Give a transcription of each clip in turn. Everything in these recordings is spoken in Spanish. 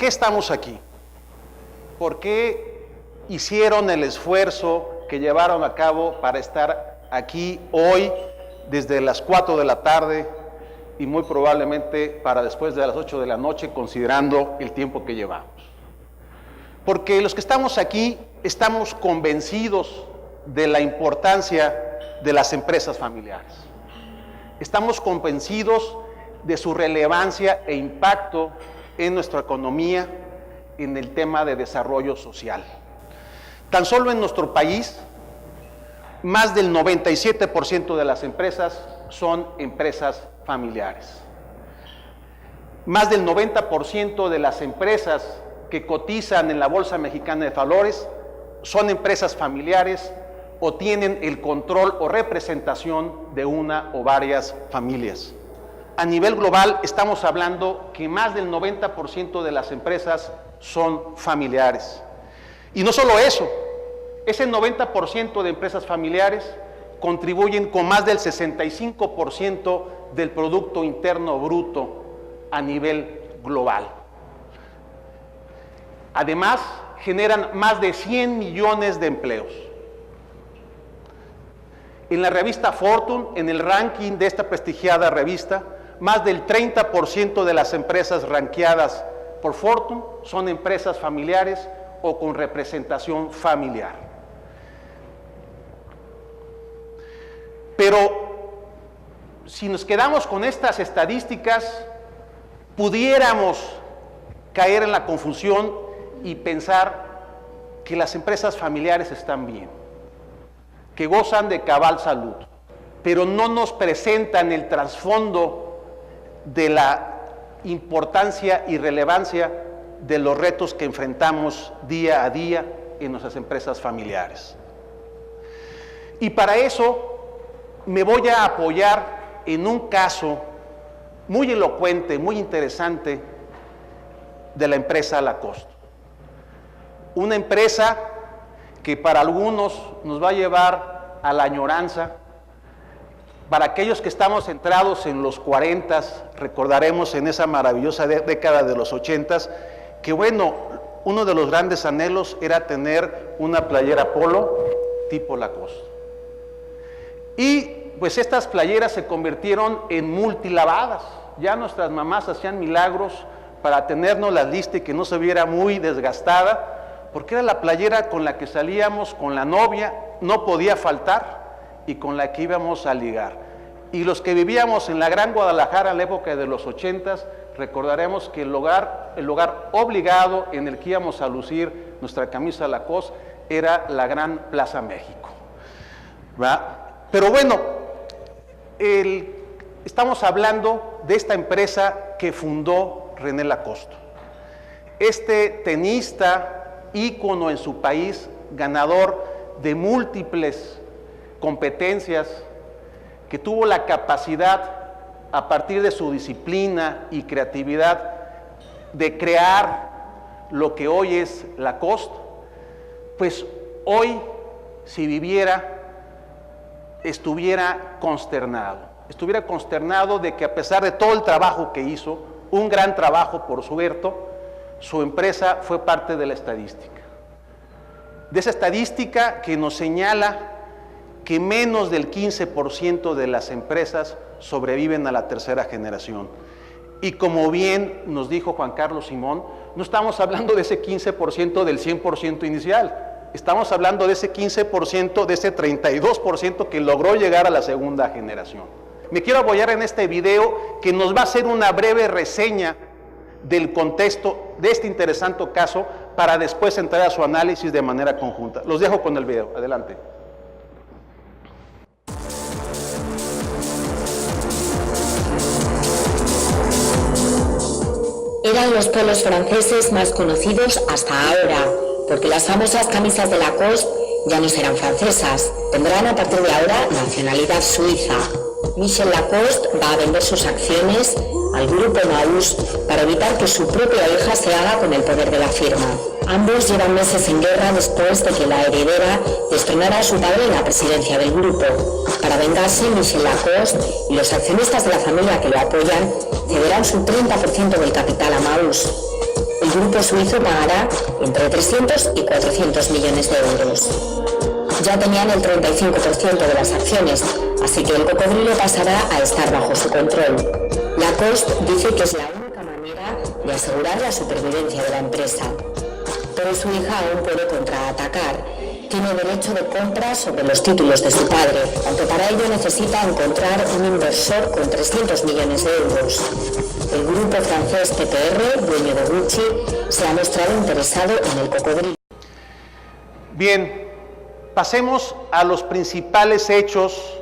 qué estamos aquí? ¿Por qué hicieron el esfuerzo que llevaron a cabo para estar aquí hoy desde las 4 de la tarde y muy probablemente para después de las 8 de la noche, considerando el tiempo que llevamos? Porque los que estamos aquí estamos convencidos de la importancia de las empresas familiares. Estamos convencidos de su relevancia e impacto en nuestra economía, en el tema de desarrollo social. Tan solo en nuestro país, más del 97% de las empresas son empresas familiares. Más del 90% de las empresas que cotizan en la Bolsa Mexicana de Valores son empresas familiares o tienen el control o representación de una o varias familias. A nivel global estamos hablando que más del 90% de las empresas son familiares. Y no solo eso, ese 90% de empresas familiares contribuyen con más del 65% del Producto Interno Bruto a nivel global. Además, generan más de 100 millones de empleos. En la revista Fortune, en el ranking de esta prestigiada revista, más del 30% de las empresas rankeadas por Fortune son empresas familiares o con representación familiar. Pero si nos quedamos con estas estadísticas, pudiéramos caer en la confusión y pensar que las empresas familiares están bien, que gozan de cabal salud, pero no nos presentan el trasfondo de la importancia y relevancia de los retos que enfrentamos día a día en nuestras empresas familiares. Y para eso me voy a apoyar en un caso muy elocuente, muy interesante de la empresa Lacoste. Una empresa que para algunos nos va a llevar a la añoranza. Para aquellos que estamos centrados en los 40, recordaremos en esa maravillosa década de los 80, que bueno, uno de los grandes anhelos era tener una playera polo tipo Lacoste. Y pues estas playeras se convirtieron en multilavadas. Ya nuestras mamás hacían milagros para tenernos la lista y que no se viera muy desgastada, porque era la playera con la que salíamos con la novia, no podía faltar, y con la que íbamos a ligar. Y los que vivíamos en la Gran Guadalajara en la época de los 80, recordaremos que el lugar obligado en el que íbamos a lucir nuestra camisa Lacoste era la Gran Plaza México, ¿verdad? Pero bueno, estamos hablando de esta empresa que fundó René Lacoste. Este tenista, ícono en su país, ganador de múltiples competencias, que tuvo la capacidad, a partir de su disciplina y creatividad, de crear lo que hoy es Lacoste, pues hoy, si viviera, estuviera consternado de que a pesar de todo el trabajo que hizo, un gran trabajo por cierto, su empresa fue parte de la estadística. De esa estadística que nos señala que menos del 15% de las empresas sobreviven a la tercera generación. Y como bien nos dijo Juan Carlos Simón, no estamos hablando de ese 15% del 100% inicial, estamos hablando de ese 15%, de ese 32% que logró llegar a la segunda generación. Me quiero apoyar en este video que nos va a hacer una breve reseña del contexto de este interesante caso para después entrar a su análisis de manera conjunta. Los dejo con el video. Adelante. Eran los polos franceses más conocidos hasta ahora, porque las famosas camisas de Lacoste ya no serán francesas, tendrán a partir de ahora nacionalidad suiza. Michel Lacoste va a vender sus acciones al grupo Maús para evitar que su propia hija se haga con el poder de la firma. Ambos llevan meses en guerra después de que la heredera destronara a su padre en la presidencia del grupo. Para vengarse, Michel Lacoste y los accionistas de la familia que lo apoyan cederán su 30% del capital a Maús. El el grupo suizo pagará entre 300 y 400 millones de euros. Ya tenían el 35% de las acciones, así que el cocodrilo pasará a estar bajo su control. Lacoste dice que es la única manera de asegurar la supervivencia de la empresa. Pero su hija aún puede contraatacar. Tiene derecho de compra sobre los títulos de su padre, aunque para ello necesita encontrar un inversor con 300 millones de euros. El grupo francés PPR, dueño de Gucci, se ha mostrado interesado en el cocodrilo. Bien, pasemos a los principales hechos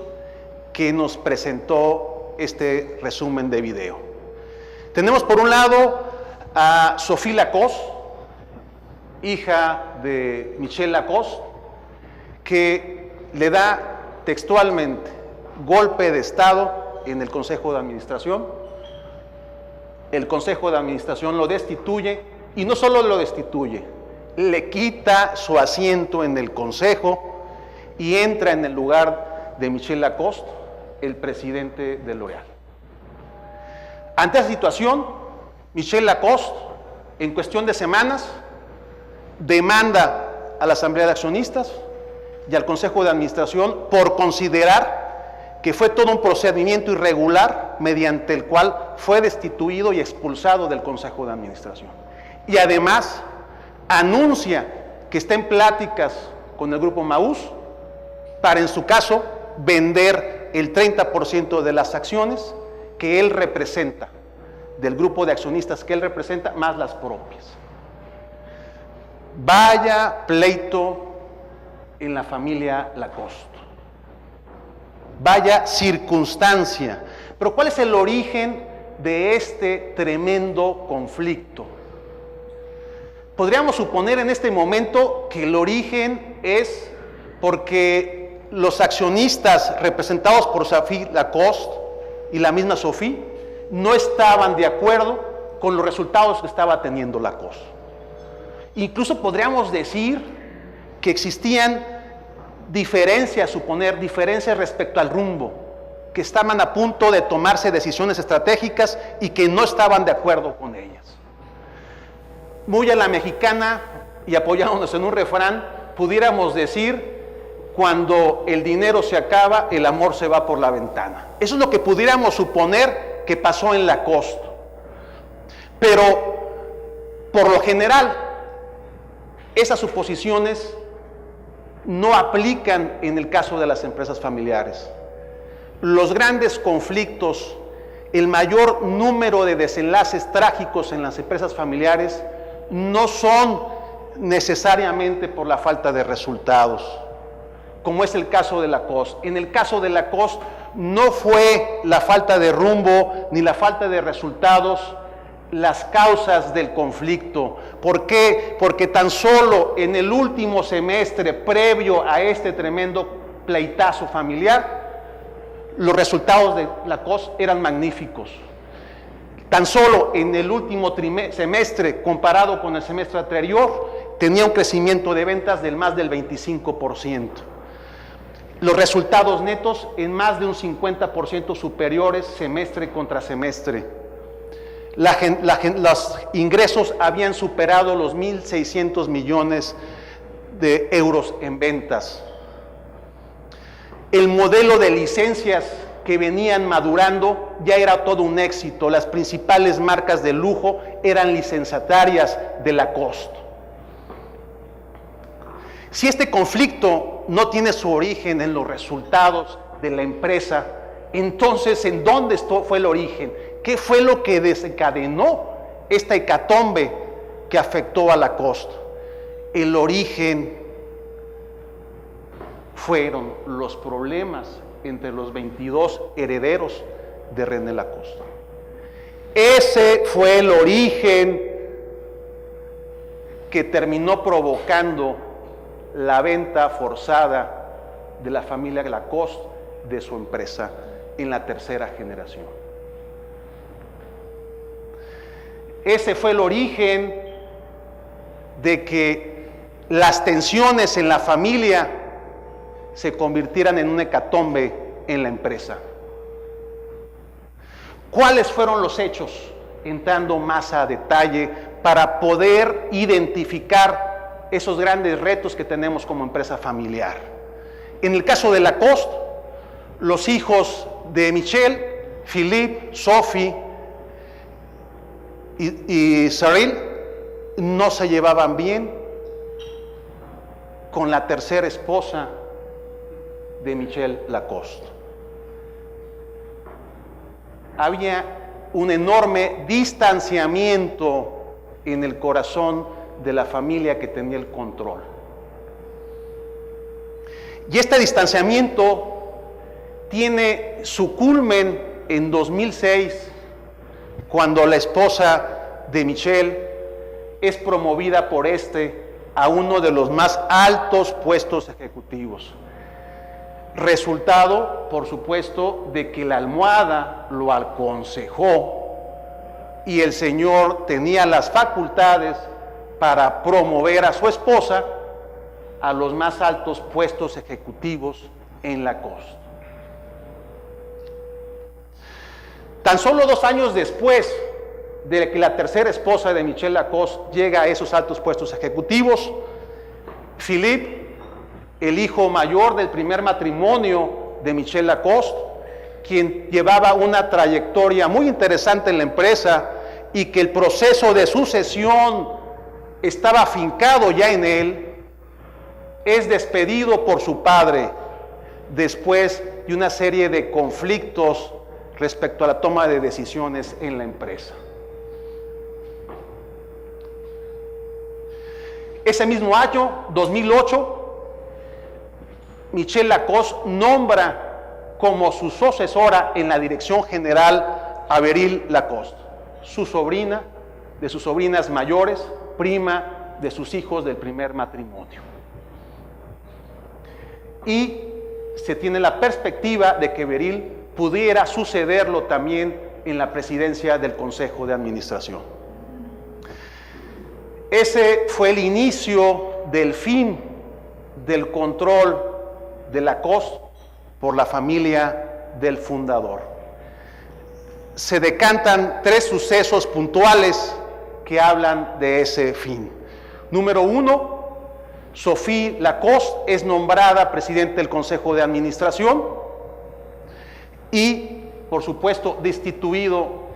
que nos presentó este resumen de video. Tenemos por un lado a Sophie Lacoste, hija de Michel Lacoste, que le da textualmente golpe de Estado en el Consejo de Administración. El Consejo de Administración lo destituye, y no solo lo destituye, le quita su asiento en el Consejo y entra en el lugar de Michel Lacoste, el presidente de L'Oréal. Ante esa situación, Michel Lacoste, en cuestión de semanas, demanda a la Asamblea de Accionistas y al Consejo de Administración por considerar que fue todo un procedimiento irregular mediante el cual fue destituido y expulsado del Consejo de Administración. Y además anuncia que está en pláticas con el Grupo Maús para, en su caso, vender el 30% de las acciones que él representa, del grupo de accionistas que él representa, más las propias. Vaya pleito en la familia Lacoste. Vaya circunstancia. Pero ¿cuál es el origen de este tremendo conflicto? Podríamos suponer en este momento que el origen es porque los accionistas representados por Sophie Lacoste y la misma Sophie no estaban de acuerdo con los resultados que estaba teniendo Lacoste. Incluso podríamos decir que existían diferencias respecto al rumbo, que estaban a punto de tomarse decisiones estratégicas y que no estaban de acuerdo con ellas. Muy a la mexicana, y apoyándonos en un refrán, pudiéramos decir: cuando el dinero se acaba, el amor se va por la ventana. Eso es lo que pudiéramos suponer que pasó en Lacoste. Pero, por lo general, esas suposiciones no aplican en el caso de las empresas familiares. Los grandes conflictos, el mayor número de desenlaces trágicos en las empresas familiares no son necesariamente por la falta de resultados, como es el caso de Lacoste. En el caso de Lacoste no fue la falta de rumbo ni la falta de resultados las causas del conflicto. ¿Por qué? Porque tan solo en el último semestre previo a este tremendo pleitazo familiar, los resultados de Lacoste eran magníficos. Tan solo en el último semestre, comparado con el semestre anterior, tenía un crecimiento de ventas del más del 25%. Los resultados netos en más de un 50% superiores semestre contra semestre. Los ingresos habían superado los 1.600 millones de euros en ventas. El modelo de licencias que venían madurando ya era todo un éxito. Las principales marcas de lujo eran licenciatarias de Lacoste. Si este conflicto no tiene su origen en los resultados de la empresa, entonces, ¿en dónde fue el origen? ¿Qué fue lo que desencadenó esta hecatombe que afectó a Lacoste? El origen fueron los problemas entre los 22 herederos de René Lacoste. Ese fue el origen que terminó provocando la venta forzada de la familia Lacoste de su empresa en la tercera generación. Ese fue el origen de que las tensiones en la familia se convirtieran en una hecatombe en la empresa. ¿Cuáles fueron los hechos? Entrando más a detalle para poder identificar esos grandes retos que tenemos como empresa familiar. En el caso de Lacoste, los hijos de Michelle, Philippe, Sophie y Cyril no se llevaban bien con la tercera esposa de Michelle Lacoste. Había un enorme distanciamiento en el corazón de la familia que tenía el control. Y este distanciamiento tiene su culmen en 2006, cuando la esposa de Michelle es promovida por a uno de los más altos puestos ejecutivos. Resultado, por supuesto, de que la almohada lo aconsejó y el señor tenía las facultades para promover a su esposa a los más altos puestos ejecutivos en Lacoste. Tan solo 2 años después de que la tercera esposa de Michelle Lacoste llega a esos altos puestos ejecutivos, Philippe, el hijo mayor del primer matrimonio de Michelle Lacoste, quien llevaba una trayectoria muy interesante en la empresa y que el proceso de sucesión estaba afincado ya en él, es despedido por su padre después de una serie de conflictos respecto a la toma de decisiones en la empresa. Ese mismo año, 2008, Michelle Lacoste nombra como su sucesora en la dirección general a Beryl Lacoste, su sobrina, de sus sobrinas mayores, prima de sus hijos del primer matrimonio. Y se tiene la perspectiva de que Beryl pudiera sucederlo también en la presidencia del Consejo de Administración. Ese fue el inicio del fin del control de Lacoste por la familia del fundador. Se decantan 3 sucesos puntuales que hablan de ese fin. Número 1, Sophie Lacoste es nombrada presidente del Consejo de Administración y, por supuesto, destituido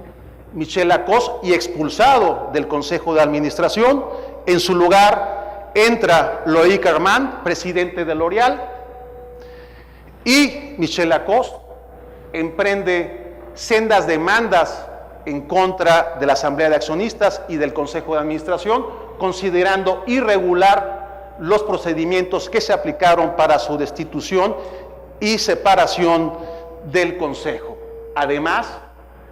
Michelle Lacoste y expulsado del Consejo de Administración. En su lugar entra Loïc Armand, presidente de L'Oréal, y Michelle Lacoste emprende sendas demandas en contra de la Asamblea de Accionistas y del Consejo de Administración, considerando irregular los procedimientos que se aplicaron para su destitución y separación del Consejo. Además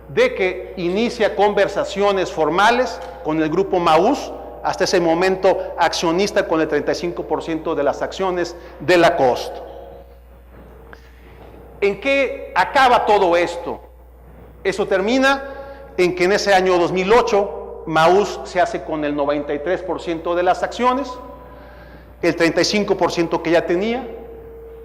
de que inicia conversaciones formales con el grupo Maús, hasta ese momento accionista con el 35% de las acciones de Lacoste. ¿En qué acaba todo esto? Eso termina en que en ese año 2008 Maús se hace con el 93% de las acciones, el 35% que ya tenía,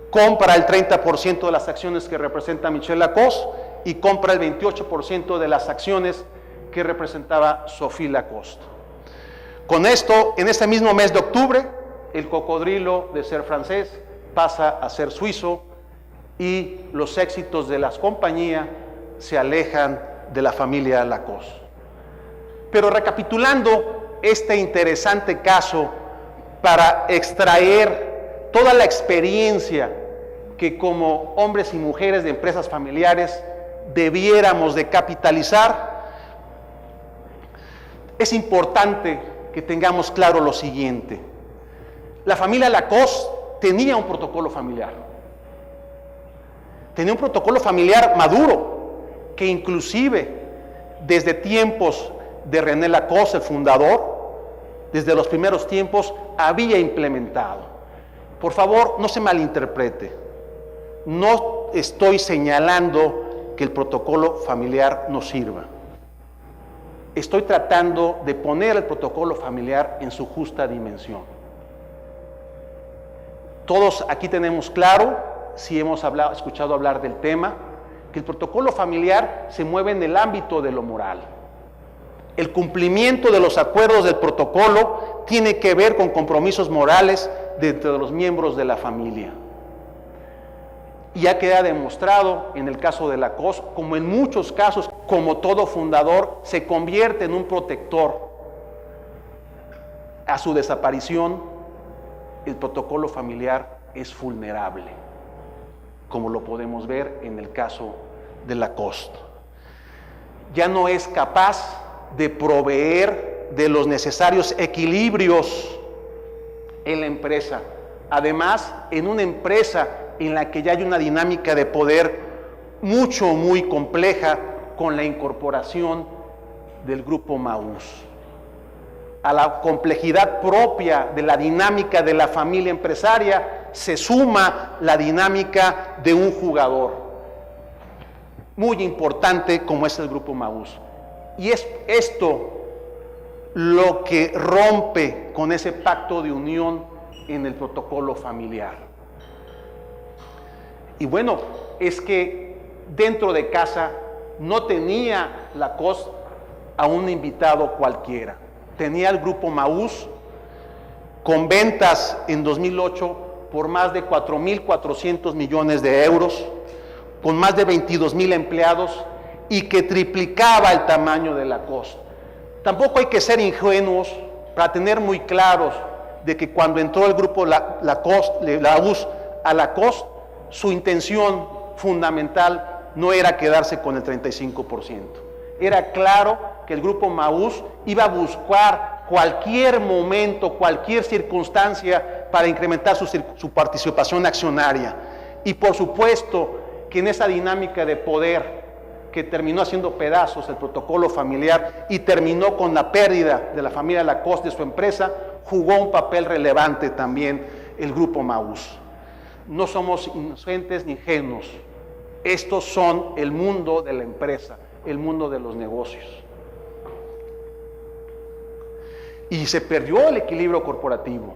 compra el 30% de las acciones que representa Michelle Lacoste y compra el 28% de las acciones que representaba Sophie Lacoste. Con esto, en ese mismo mes de octubre, el cocodrilo de ser francés pasa a ser suizo y los éxitos de las compañías se alejan de la familia Lacoste. Pero recapitulando este interesante caso para extraer toda la experiencia que como hombres y mujeres de empresas familiares debiéramos de capitalizar, es importante que tengamos claro lo siguiente. La familia Lacoste tenía un protocolo familiar. Tenía un protocolo familiar maduro, que inclusive desde tiempos de René Lacoste, el fundador, desde los primeros tiempos, había implementado. Por favor, no se malinterprete. No estoy señalando que el protocolo familiar no sirva. Estoy tratando de poner el protocolo familiar en su justa dimensión. Todos aquí tenemos claro, si hemos escuchado hablar del tema, que el protocolo familiar se mueve en el ámbito de lo moral. El cumplimiento de los acuerdos del protocolo tiene que ver con compromisos morales dentro de los miembros de la familia. Y ya queda demostrado en el caso de la COS, como en muchos casos, como todo fundador, se convierte en un protector. A su desaparición, el protocolo familiar es vulnerable, como lo podemos ver en el caso de la COS. Ya no es capaz de proveer de los necesarios equilibrios en la empresa. Además, en una empresa en la que ya hay una dinámica de poder muy compleja con la incorporación del grupo Maús. A la complejidad propia de la dinámica de la familia empresaria se suma la dinámica de un jugador muy importante como es el grupo Maús. Y es esto lo que rompe con ese pacto de unión en el protocolo familiar. Y bueno, es que dentro de casa no tenía la COS a un invitado cualquiera. Tenía el grupo Maús con ventas en 2008 por más de 4.400 millones de euros, con más de 22,000 empleados y que triplicaba el tamaño de la COS. Tampoco hay que ser ingenuos para tener muy claros de que cuando entró el grupo Maús a la COS, su intención fundamental no era quedarse con el 35%. Era claro que el grupo Maús iba a buscar cualquier momento, cualquier circunstancia para incrementar su participación accionaria. Y por supuesto que en esa dinámica de poder que terminó haciendo pedazos el protocolo familiar y terminó con la pérdida de la familia Lacoste de su empresa, jugó un papel relevante también el grupo Maús. No somos inocentes ni ingenuos. Estos son el mundo de la empresa, el mundo de los negocios. Y se perdió el equilibrio corporativo.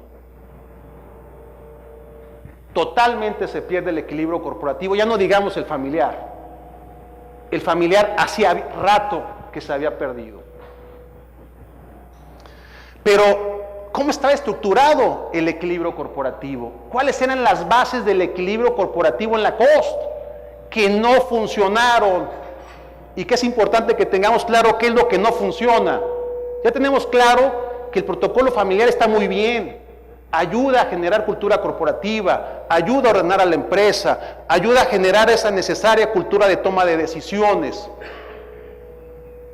Totalmente se pierde el equilibrio corporativo, ya no digamos el familiar. El familiar hacía rato que se había perdido. Pero, ¿cómo estaba estructurado el equilibrio corporativo? ¿Cuáles eran las bases del equilibrio corporativo en la COS? Que no funcionaron. Y que es importante que tengamos claro qué es lo que no funciona. Ya tenemos claro que el protocolo familiar está muy bien. Ayuda a generar cultura corporativa, ayuda a ordenar a la empresa, ayuda a generar esa necesaria cultura de toma de decisiones,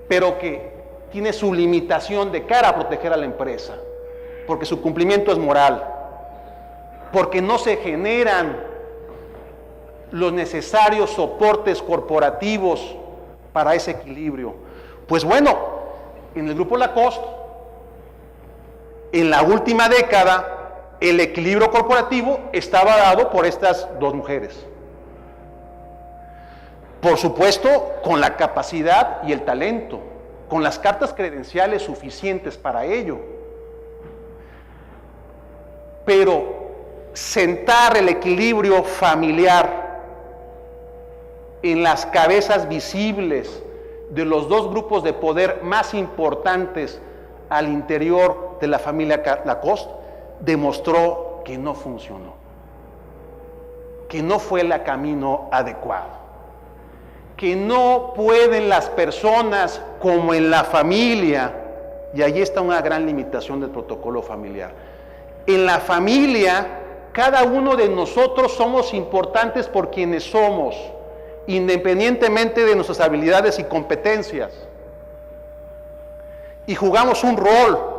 pero que tiene su limitación de cara a proteger a la empresa, porque su cumplimiento es moral, porque no se generan los necesarios soportes corporativos para ese equilibrio. Pues bueno, en el grupo Lacoste, en la última década, el equilibrio corporativo estaba dado por estas dos mujeres. Por supuesto, con la capacidad y el talento, con las cartas credenciales suficientes para ello. Pero sentar el equilibrio familiar en las cabezas visibles de los dos grupos de poder más importantes al interior de la familia Lacoste demostró que no funcionó, que no fue el camino adecuado, que no pueden las personas como en la familia, y ahí está una gran limitación del protocolo familiar. En la familia, cada uno de nosotros somos importantes por quienes somos, independientemente de nuestras habilidades y competencias, y jugamos un rol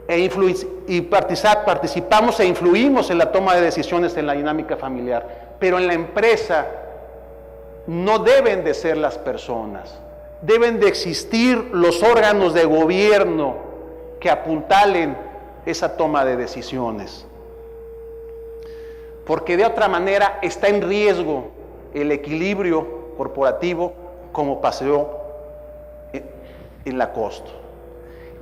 y participamos e influimos en la toma de decisiones en la dinámica familiar. Pero en la empresa no deben de ser las personas, deben de existir los órganos de gobierno que apuntalen esa toma de decisiones, porque de otra manera está en riesgo el equilibrio corporativo como pasó en Lacoste.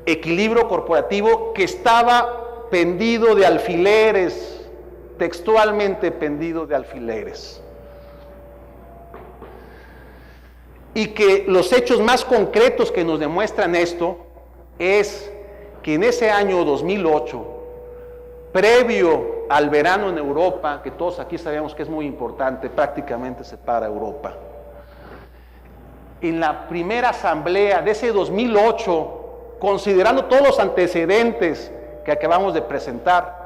Equilibrio corporativo que estaba pendido de alfileres, textualmente pendido de alfileres. Y que los hechos más concretos que nos demuestran esto es que en ese año 2008, previo al verano en Europa, que todos aquí sabemos que es muy importante, prácticamente se para Europa, en la primera asamblea de ese 2008, considerando todos los antecedentes que acabamos de presentar,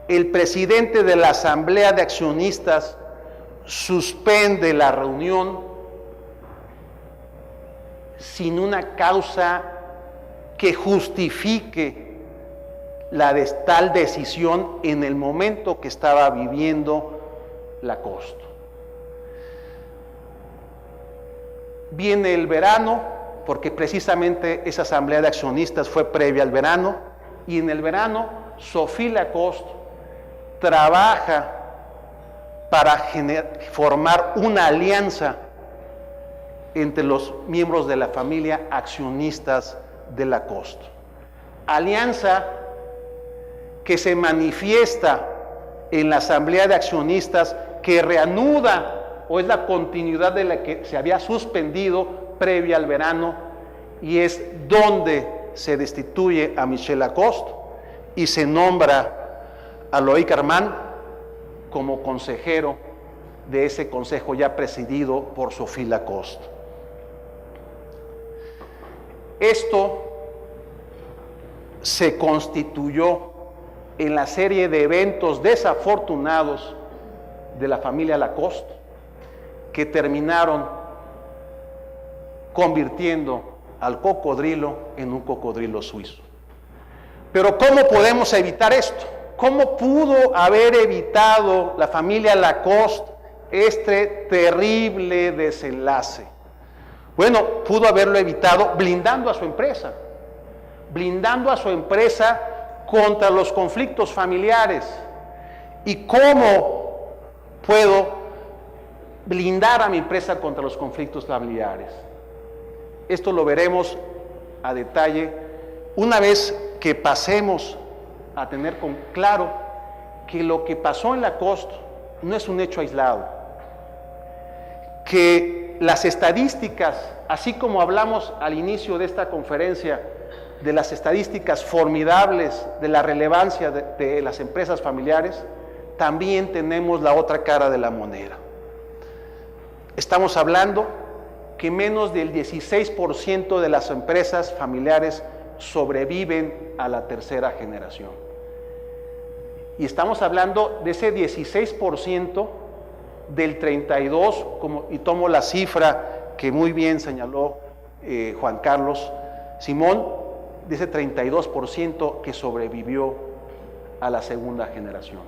el presidente de la Asamblea de Accionistas suspende la reunión sin una causa que justifique la tal decisión en el momento que estaba viviendo la Cost. Viene el verano, porque precisamente esa asamblea de accionistas fue previa al verano, y en el verano Sophie Lacoste trabaja para formar una alianza entre los miembros de la familia accionistas de Lacoste. Alianza que se manifiesta en la asamblea de accionistas, que reanuda o es la continuidad de la que se había suspendido previa al verano, y es donde se destituye a Michel Lacoste y se nombra a Loïc Armand como consejero de ese consejo ya presidido por Sophie Lacoste. Esto se constituyó en la serie de eventos desafortunados de la familia Lacoste que terminaron convirtiendo al cocodrilo en un cocodrilo suizo. Pero ¿cómo podemos evitar esto? ¿Cómo pudo haber evitado la familia Lacoste este terrible desenlace? Bueno, pudo haberlo evitado blindando a su empresa contra los conflictos familiares. ¿Y cómo puedo blindar a mi empresa contra los conflictos familiares? Esto lo veremos a detalle una vez que pasemos a tener claro que lo que pasó en Lacoste no es un hecho aislado, que las estadísticas, así como hablamos al inicio de esta conferencia de las estadísticas formidables de la relevancia de las empresas familiares, también tenemos la otra cara de la moneda. Estamos hablando que menos del 16% de las empresas familiares sobreviven a la tercera generación. Y estamos hablando de ese 16% del 32%, y tomo la cifra que muy bien señaló Juan Carlos Simón, de ese 32% que sobrevivió a la segunda generación.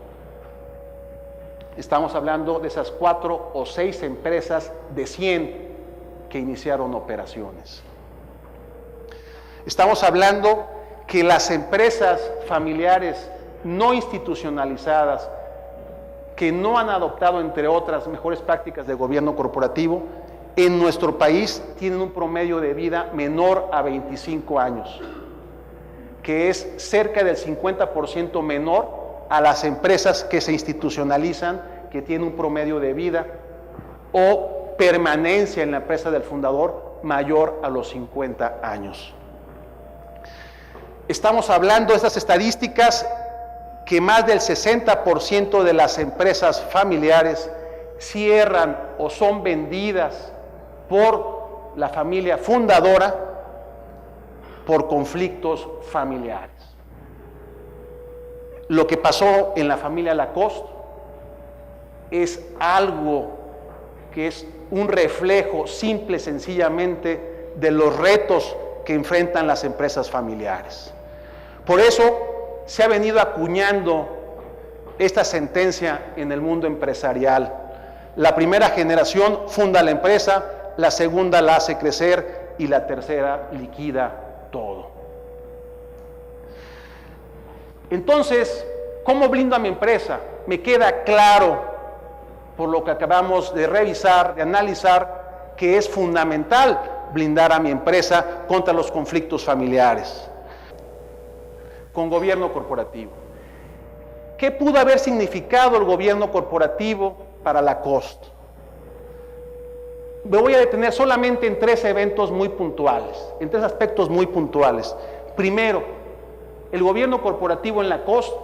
Estamos hablando de esas 4 o 6 empresas de 100 que iniciaron operaciones. Estamos hablando que las empresas familiares no institucionalizadas, que no han adoptado, entre otras, mejores prácticas de gobierno corporativo, en nuestro país tienen un promedio de vida menor a 25 años, que es cerca del 50% menor a las empresas que se institucionalizan, que tienen un promedio de vida o permanencia en la empresa del fundador mayor a los 50 años. Estamos hablando de estas estadísticas, que más del 60% de las empresas familiares cierran o son vendidas por la familia fundadora por conflictos familiares. Lo que pasó en la familia Lacoste es algo que es un reflejo simple, sencillamente, de los retos que enfrentan las empresas familiares. Por eso se ha venido acuñando esta sentencia en el mundo empresarial. La primera generación funda la empresa, la segunda la hace crecer y la tercera liquida todo. Entonces, ¿cómo blindo a mi empresa? Me queda claro, por lo que acabamos de revisar, de analizar, que es fundamental blindar a mi empresa contra los conflictos familiares. Con gobierno corporativo. ¿Qué pudo haber significado el gobierno corporativo para Lacoste? Me voy a detener solamente en 3 eventos muy puntuales, en 3 aspectos muy puntuales. Primero, el gobierno corporativo en la COS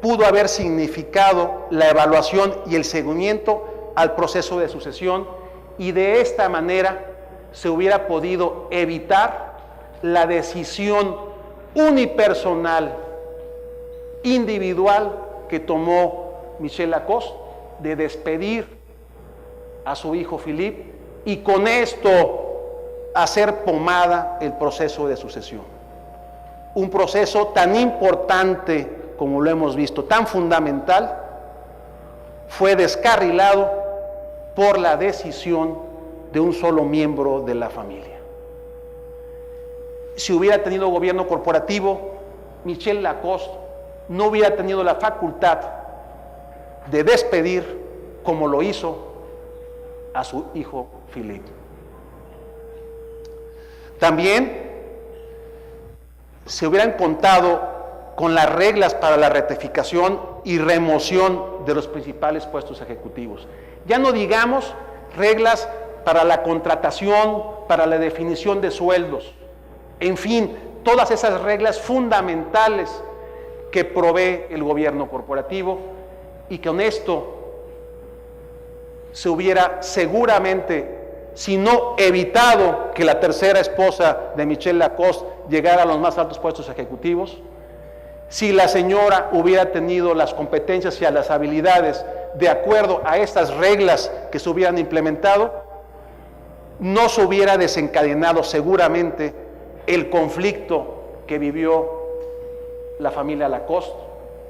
pudo haber significado la evaluación y el seguimiento al proceso de sucesión, y de esta manera se hubiera podido evitar la decisión unipersonal, individual, que tomó Michel Lacoste de despedir a su hijo Philippe y con esto hacer pomada el proceso de sucesión. Un proceso tan importante como lo hemos visto, tan fundamental, fue descarrilado por la decisión de un solo miembro de la familia. Si hubiera tenido gobierno corporativo, Michel Lacoste no hubiera tenido la facultad de despedir, como lo hizo, a su hijo Philippe. También se hubieran contado con las reglas para la ratificación y remoción de los principales puestos ejecutivos. Ya no digamos reglas para la contratación, para la definición de sueldos, en fin, todas esas reglas fundamentales que provee el gobierno corporativo, y con esto se hubiera seguramente, si no evitado que la tercera esposa de Michel Lacoste llegara a los más altos puestos ejecutivos, si la señora hubiera tenido las competencias y las habilidades de acuerdo a estas reglas que se hubieran implementado, no se hubiera desencadenado seguramente el conflicto que vivió la familia Lacoste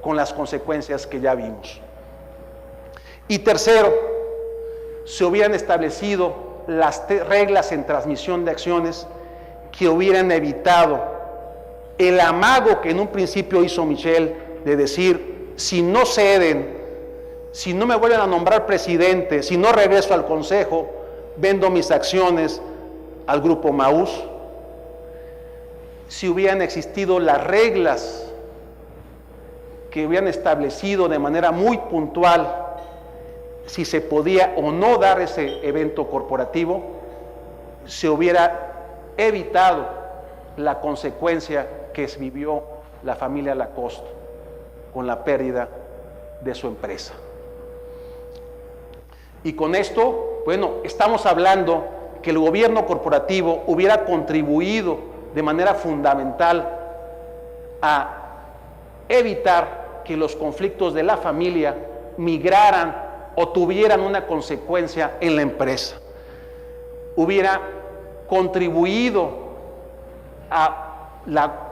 con las consecuencias que ya vimos. Y tercero, se hubieran establecido las reglas en transmisión de acciones que hubieran evitado el amago que en un principio hizo Michel de decir: si no ceden, si no me vuelven a nombrar presidente, si no regreso al consejo, vendo mis acciones al grupo Maús. Si hubieran existido las reglas que hubieran establecido de manera muy puntual si se podía o no dar ese evento corporativo, se hubiera evitado la consecuencia que vivió la familia Lacoste con la pérdida de su empresa. Y con esto, bueno, estamos hablando que el gobierno corporativo hubiera contribuido de manera fundamental a evitar que los conflictos de la familia migraran o tuvieran una consecuencia en la empresa. Hubiera contribuido a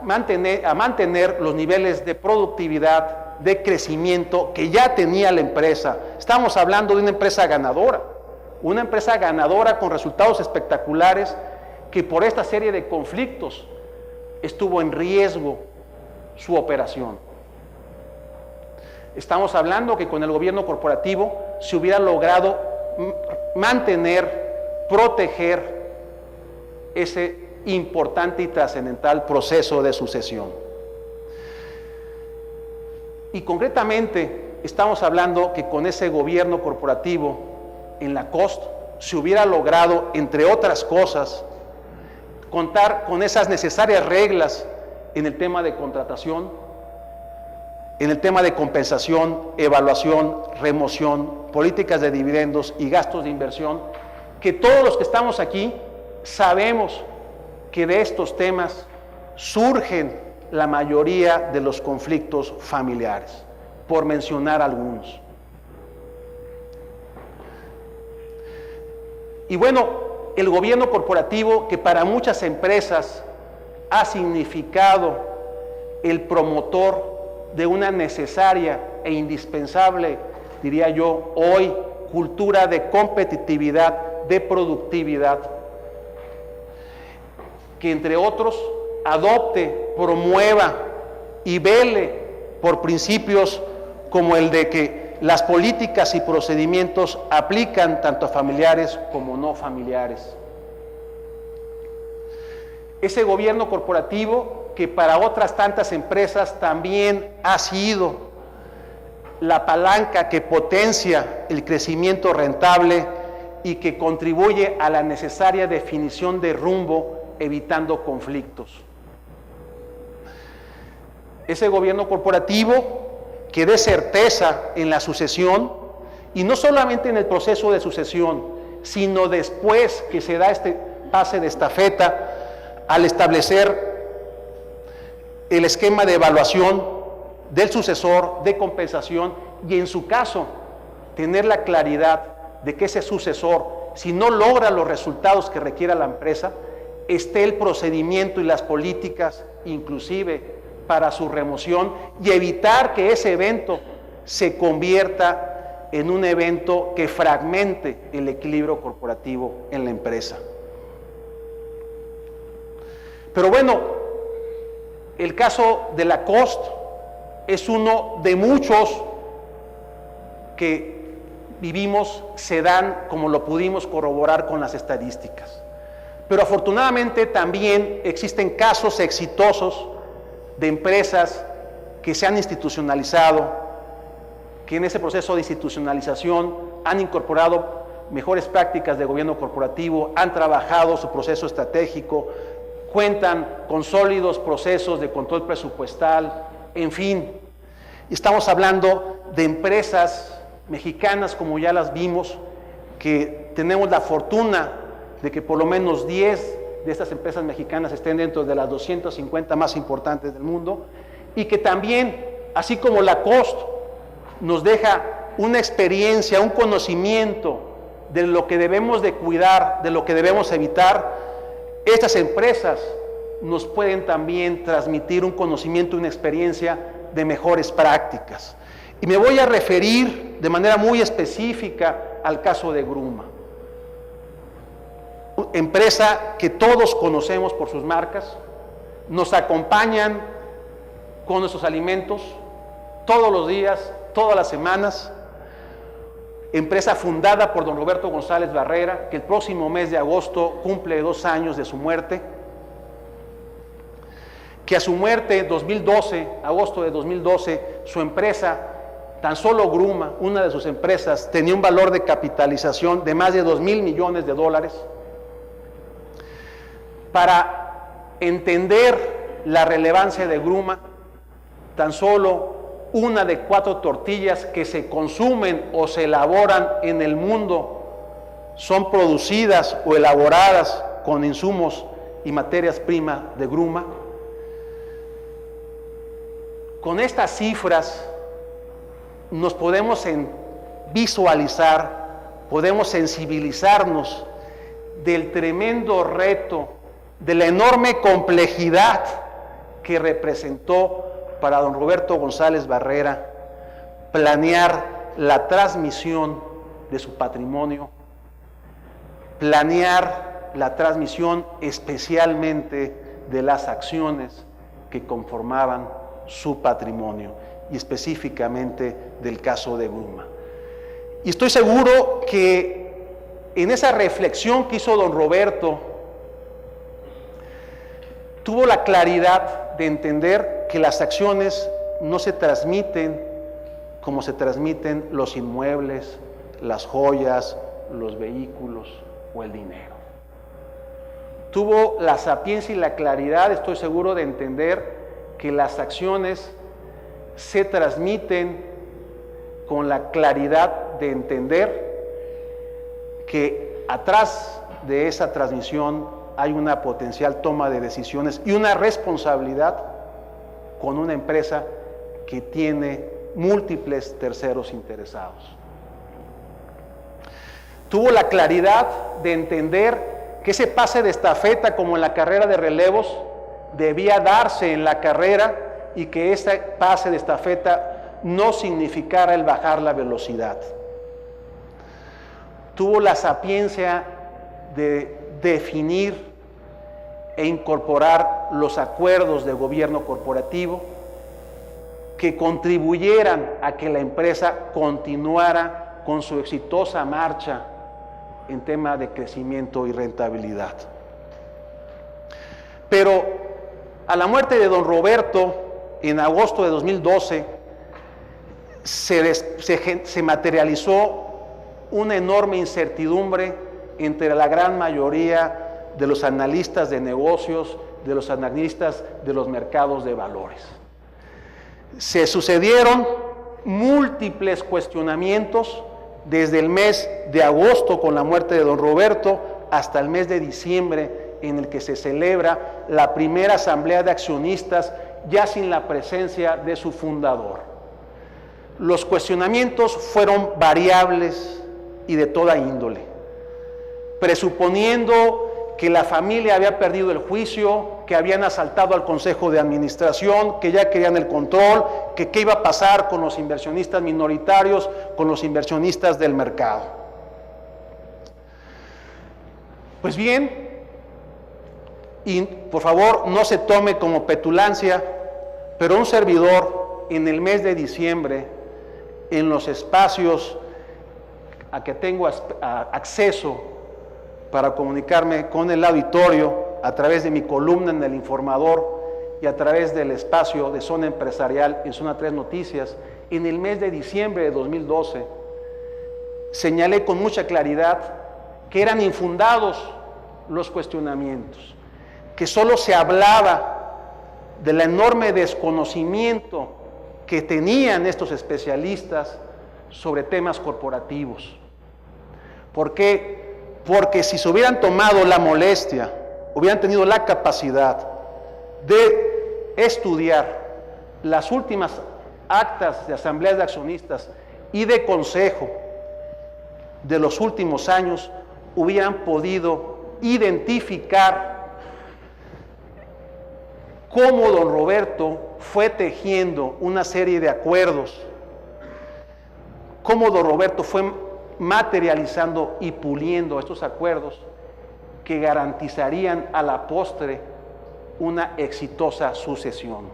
mantener los niveles de productividad, de crecimiento que ya tenía la empresa. Estamos hablando de una empresa ganadora con resultados espectaculares, que por esta serie de conflictos estuvo en riesgo su operación. Estamos hablando que con el gobierno corporativo se hubiera logrado mantener, proteger ese importante y trascendental proceso de sucesión. Y concretamente estamos hablando que con ese gobierno corporativo en Lacoste se hubiera logrado, entre otras cosas, contar con esas necesarias reglas en el tema de contratación, en el tema de compensación, evaluación, remoción, políticas de dividendos y gastos de inversión, que todos los que estamos aquí sabemos que de estos temas surgen la mayoría de los conflictos familiares, por mencionar algunos. Y bueno, el gobierno corporativo, que para muchas empresas ha significado el promotor de una necesaria e indispensable, diría yo, hoy, cultura de competitividad, de productividad, que entre otros adopte, promueva y vele por principios como el de que las políticas y procedimientos aplican tanto a familiares como no familiares. Ese gobierno corporativo que para otras tantas empresas también ha sido la palanca que potencia el crecimiento rentable y que contribuye a la necesaria definición de rumbo, evitando conflictos. Ese gobierno corporativo que dé certeza en la sucesión, y no solamente en el proceso de sucesión, sino después que se da este pase de estafeta, al establecer el esquema de evaluación del sucesor, de compensación, y en su caso, tener la claridad de que ese sucesor, si no logra los resultados que requiera la empresa, esté el procedimiento y las políticas, inclusive para su remoción, y evitar que ese evento se convierta en un evento que fragmente el equilibrio corporativo en la empresa. Pero bueno, el caso de Lacoste es uno de muchos que vivimos, se dan, como lo pudimos corroborar con las estadísticas. Pero afortunadamente también existen casos exitosos de empresas que se han institucionalizado, que en ese proceso de institucionalización han incorporado mejores prácticas de gobierno corporativo, han trabajado su proceso estratégico, cuentan con sólidos procesos de control presupuestal, en fin. Estamos hablando de empresas mexicanas, como ya las vimos, que tenemos la fortuna de que por lo menos 10 de estas empresas mexicanas estén dentro de las 250 más importantes del mundo, y que también, así como Lacoste, nos deja una experiencia, un conocimiento de lo que debemos de cuidar, de lo que debemos evitar. Estas empresas nos pueden también transmitir un conocimiento, una experiencia de mejores prácticas. Y me voy a referir de manera muy específica al caso de Gruma. Empresa que todos conocemos por sus marcas, nos acompañan con nuestros alimentos todos los días, todas las semanas. Empresa fundada por don Roberto González Barrera, que el próximo mes de agosto cumple 2 años de su muerte, que a su muerte, 2012, agosto de 2012, su empresa, tan solo Gruma, una de sus empresas, tenía un valor de capitalización de más de $2,000 millones. Para entender la relevancia de Gruma, tan solo una de 4 tortillas que se consumen o se elaboran en el mundo son producidas o elaboradas con insumos y materias primas de Gruma. Con estas cifras nos podemos visualizar, podemos sensibilizarnos del tremendo reto, de la enorme complejidad que representó para don Roberto González Barrera planear la transmisión de su patrimonio, planear la transmisión especialmente de las acciones que conformaban su patrimonio, y específicamente del caso de Gruma. Y estoy seguro que en esa reflexión que hizo don Roberto, tuvo la claridad de entender que las acciones no se transmiten como se transmiten los inmuebles, las joyas, los vehículos o el dinero. Tuvo la sapiencia y la claridad, estoy seguro, de entender que las acciones se transmiten con la claridad de entender que atrás de esa transmisión hay una potencial toma de decisiones y una responsabilidad con una empresa que tiene múltiples terceros interesados. Tuvo la claridad de entender que ese pase de estafeta, como en la carrera de relevos, debía darse en la carrera, y que ese pase de estafeta no significara el bajar la velocidad. Tuvo la sapiencia de definir e incorporar los acuerdos de gobierno corporativo que contribuyeran a que la empresa continuara con su exitosa marcha en tema de crecimiento y rentabilidad. Pero a la muerte de don Roberto, en agosto de 2012, se materializó una enorme incertidumbre entre la gran mayoría de los analistas de negocios, de los analistas de los mercados de valores. Se sucedieron múltiples cuestionamientos desde el mes de agosto con la muerte de don Roberto hasta el mes de diciembre, en el que se celebra la primera asamblea de accionistas ya sin la presencia de su fundador. Los cuestionamientos fueron variables y de toda índole, presuponiendo que la familia había perdido el juicio, que habían asaltado al Consejo de Administración, que ya querían el control, que qué iba a pasar con los inversionistas minoritarios, con los inversionistas del mercado. Pues bien, y por favor no se tome como petulancia, pero un servidor en el mes de diciembre, en los espacios a que tengo acceso para comunicarme con el auditorio, a través de mi columna en El Informador y a través del espacio de Zona Empresarial en Zona 3 Noticias, en el mes de diciembre de 2012, señalé con mucha claridad que eran infundados los cuestionamientos, que solo se hablaba del enorme desconocimiento que tenían estos especialistas sobre temas corporativos. ¿Por qué? Porque si se hubieran tomado la molestia, hubieran tenido la capacidad de estudiar las últimas actas de asambleas de accionistas y de consejo de los últimos años, hubieran podido identificar cómo don Roberto fue tejiendo una serie de acuerdos, cómo don Roberto fue materializando y puliendo estos acuerdos que garantizarían a la postre una exitosa sucesión.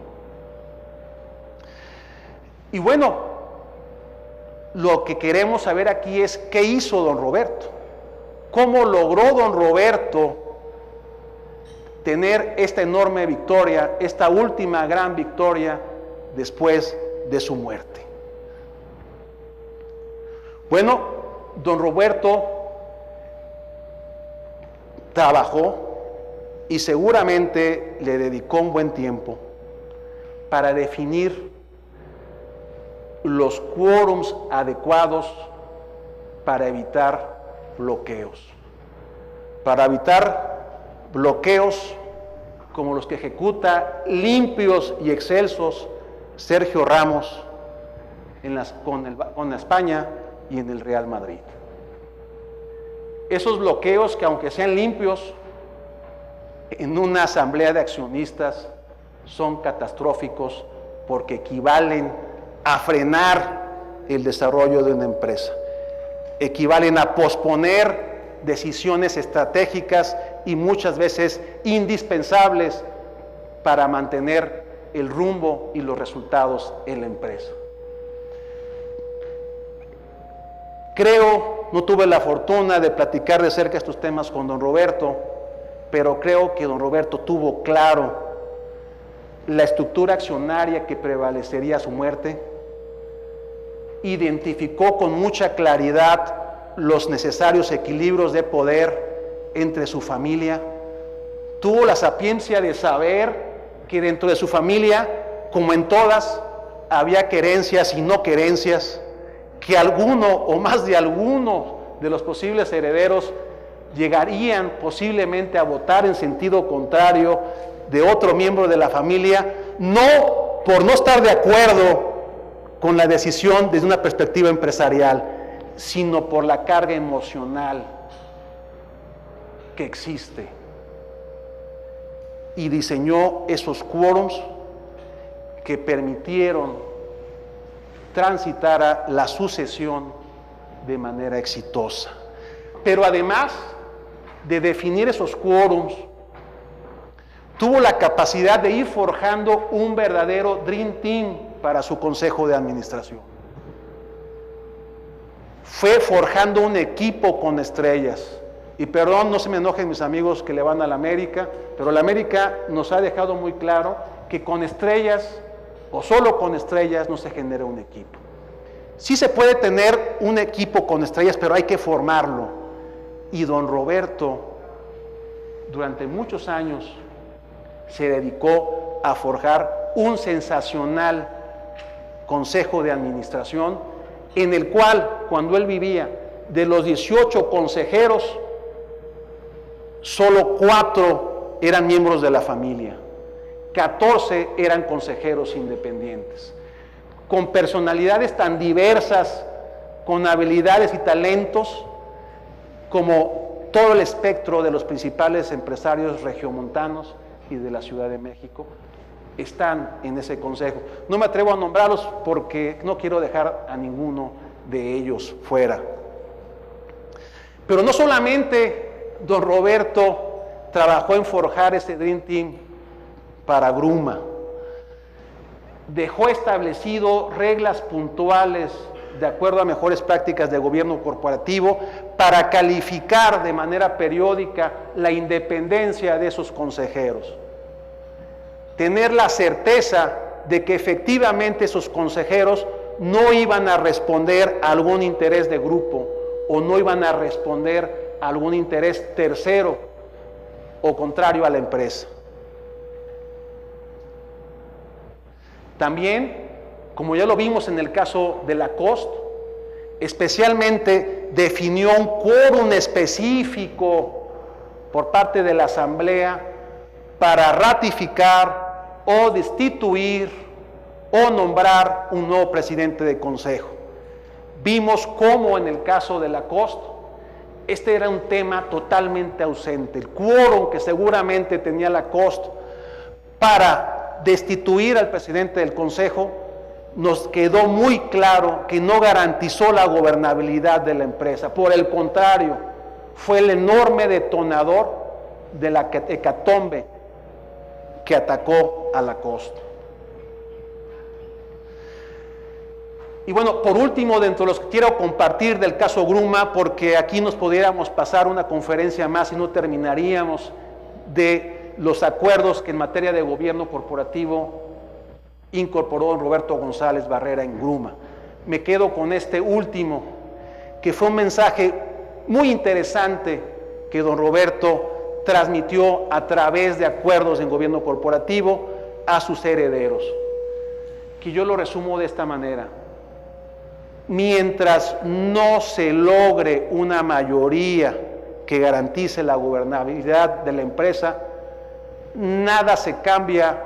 Y bueno, lo que queremos saber aquí es qué hizo don Roberto, cómo logró don Roberto tener esta enorme victoria, esta última gran victoria después de su muerte. Bueno, don Roberto trabajó y seguramente le dedicó un buen tiempo para definir los quórums adecuados para evitar bloqueos. Para evitar bloqueos como los que ejecuta limpios y excelsos Sergio Ramos con España y en el Real Madrid. Esos bloqueos que, aunque sean limpios, en una asamblea de accionistas son catastróficos porque equivalen a frenar el desarrollo de una empresa, equivalen a posponer decisiones estratégicas y muchas veces indispensables para mantener el rumbo y los resultados en la empresa. Creo, no tuve la fortuna de platicar de cerca estos temas con don Roberto, pero creo que don Roberto tuvo claro la estructura accionaria que prevalecería a su muerte, identificó con mucha claridad los necesarios equilibrios de poder entre su familia, tuvo la sapiencia de saber que dentro de su familia, como en todas, había querencias y no querencias, que alguno o más de alguno de los posibles herederos llegarían posiblemente a votar en sentido contrario de otro miembro de la familia, no por no estar de acuerdo con la decisión desde una perspectiva empresarial, sino por la carga emocional que existe. Y diseñó esos quórums que permitieron transitar la sucesión de manera exitosa. Pero además de definir esos quórums, tuvo la capacidad de ir forjando un verdadero Dream Team para su consejo de administración. Fue forjando un equipo con estrellas. Y perdón, no se me enojen mis amigos que le van a la América, pero la América nos ha dejado muy claro que con estrellas, o solo con estrellas, no se genera un equipo. Sí se puede tener un equipo con estrellas, pero hay que formarlo. Y don Roberto, durante muchos años, se dedicó a forjar un sensacional consejo de administración, en el cual, cuando él vivía, de los 18 consejeros, solo 4 eran miembros de la familia, 14 eran consejeros independientes, con personalidades tan diversas, con habilidades y talentos, como todo el espectro de los principales empresarios regiomontanos y de la Ciudad de México, están en ese consejo. No me atrevo a nombrarlos porque no quiero dejar a ninguno de ellos fuera. Pero no solamente don Roberto trabajó en forjar ese Dream Team para Gruma, dejó establecido reglas puntuales de acuerdo a mejores prácticas de gobierno corporativo para calificar de manera periódica la independencia de esos consejeros. Tener la certeza de que efectivamente esos consejeros no iban a responder a algún interés de grupo o no iban a responder a algún interés tercero o contrario a la empresa. También, como ya lo vimos en el caso de Lacoste, especialmente definió un quórum específico por parte de la Asamblea para ratificar o destituir o nombrar un nuevo presidente de consejo. Vimos cómo en el caso de Lacoste, este era un tema totalmente ausente. El quórum que seguramente tenía Lacoste para destituir al presidente del consejo, nos quedó muy claro que no garantizó la gobernabilidad de la empresa. Por el contrario, fue el enorme detonador de la hecatombe que atacó a Lacoste. Y bueno, por último, dentro de los que quiero compartir del caso Gruma, porque aquí nos pudiéramos pasar una conferencia más y no terminaríamos de los acuerdos que en materia de gobierno corporativo incorporó don Roberto González Barrera en Gruma. Me quedo con este último, que fue un mensaje muy interesante que don Roberto transmitió a través de acuerdos en gobierno corporativo a sus herederos, que yo lo resumo de esta manera: mientras no se logre una mayoría que garantice la gobernabilidad de la empresa, nada se cambia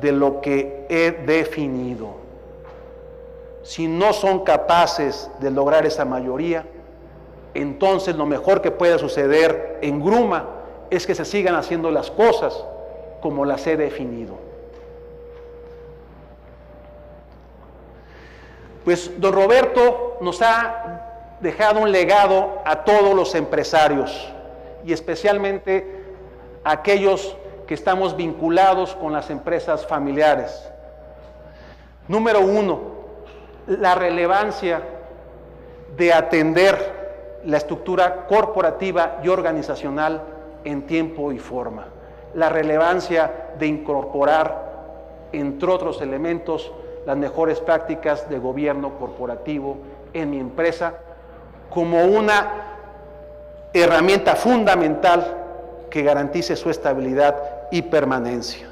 de lo que he definido. Si no son capaces de lograr esa mayoría, entonces lo mejor que puede suceder en Gruma es que se sigan haciendo las cosas como las he definido. Pues don Roberto nos ha dejado un legado a todos los empresarios y especialmente a aquellos que estamos vinculados con las empresas familiares. Número 1, la relevancia de atender la estructura corporativa y organizacional en tiempo y forma. La relevancia de incorporar, entre otros elementos, las mejores prácticas de gobierno corporativo en mi empresa como una herramienta fundamental que garantice su estabilidad y permanencia.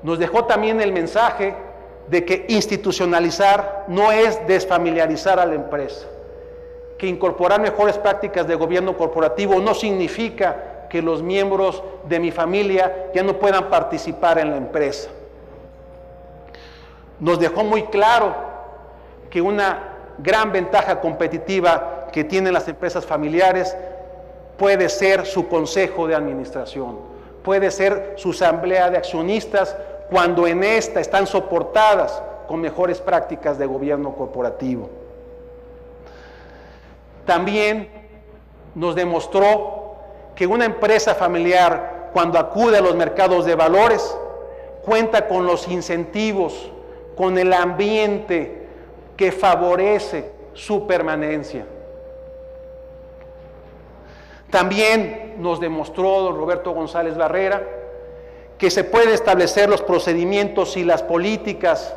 Nos dejó también el mensaje de que institucionalizar no es desfamiliarizar a la empresa, que incorporar mejores prácticas de gobierno corporativo no significa que los miembros de mi familia ya no puedan participar en la empresa. Nos dejó muy claro que una gran ventaja competitiva que tienen las empresas familiares puede ser su consejo de administración, puede ser su asamblea de accionistas cuando en esta están soportadas con mejores prácticas de gobierno corporativo. También nos demostró que una empresa familiar, cuando acude a los mercados de valores, cuenta con los incentivos, con el ambiente que favorece su permanencia. También nos demostró don Roberto González Barrera que se pueden establecer los procedimientos y las políticas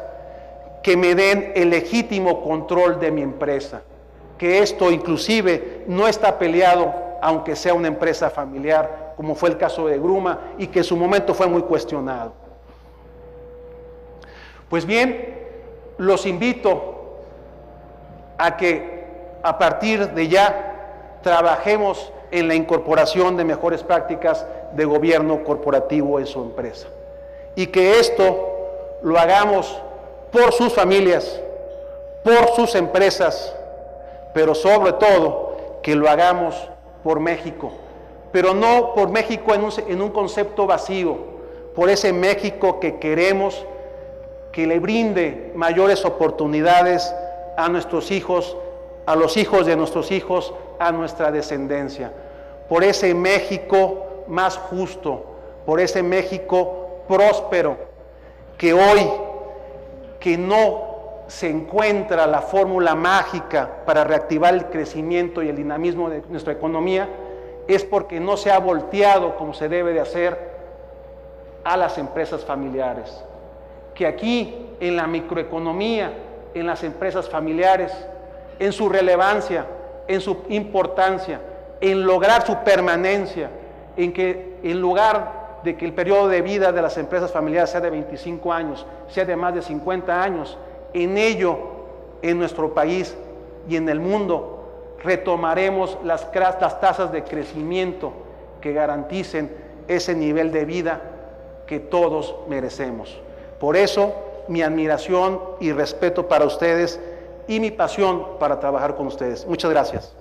que me den el legítimo control de mi empresa, que esto inclusive no está peleado, aunque sea una empresa familiar, como fue el caso de Gruma, y que en su momento fue muy cuestionado. Pues bien, los invito a que a partir de ya trabajemos en la incorporación de mejores prácticas de gobierno corporativo en su empresa, y que esto lo hagamos por sus familias, por sus empresas, pero sobre todo que lo hagamos por México, pero no por México en un concepto vacío, por ese México que queremos, que le brinde mayores oportunidades a nuestros hijos, a los hijos de nuestros hijos, a nuestra descendencia, por ese México más justo, por ese México próspero, que hoy, que no se encuentra la fórmula mágica para reactivar el crecimiento y el dinamismo de nuestra economía, es porque no se ha volteado como se debe de hacer a las empresas familiares. Que aquí, en la microeconomía, en las empresas familiares, en su relevancia, en su importancia, en lograr su permanencia, en que en lugar de que el periodo de vida de las empresas familiares sea de 25 años, sea de más de 50 años, en ello, en nuestro país y en el mundo, retomaremos las tasas de crecimiento que garanticen ese nivel de vida que todos merecemos. Por eso, mi admiración y respeto para ustedes y mi pasión para trabajar con ustedes. Muchas gracias.